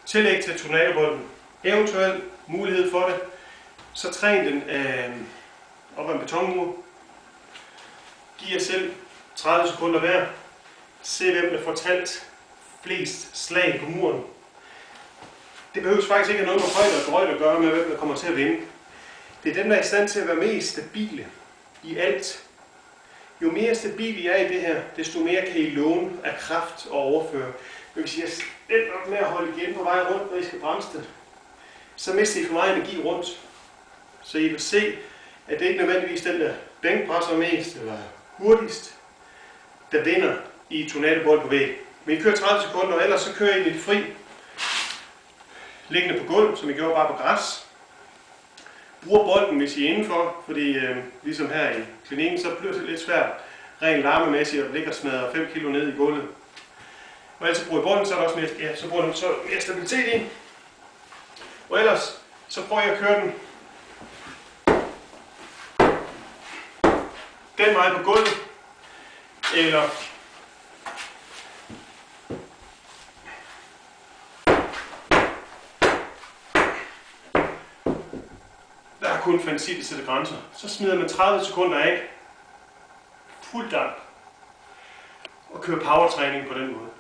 tillæg til tornadobolden, eventuelt mulighed for det, så træn den op ad en betonmur. Giv jer selv 30 sekunder hver. Se hvem der får talt flest slag på muren. Det behøves faktisk ikke have noget med højde og drøjde at gøre med, hvem der kommer til at vinde. Det er dem, der er i stand til at være mest stabile i alt. Jo mere stabil I er i det her, desto mere kan I låne af kraft og overføre. Det vil sige, at jeg er nok med at holde igen på vej rundt, når I skal bremse det. Så mister I for meget energi rundt. Så I vil se, at det ikke nødvendigvis den, der bænkpresser mest eller hurtigst, der vinder i tornadobold på væg. Men I kører 30 sekunder, og ellers så kører I lidt fri, liggende på gulv, som I gjorde bare på græs. Bruger bolden, hvis I er indenfor, fordi ligesom her i klinikken, så bliver det lidt svært rent larmemæssigt at ligge og smadre 5 kilo ned i gulvet. Og ellers bruger I bolden, så er der også mere, så bruger den så mere stabilitet i. Og ellers så prøver jeg at køre den vej på gulvet, eller der er kun fantasi, der sætter grænser. Så smider man 30 sekunder af, fuld damp, og kører powertræning på den måde.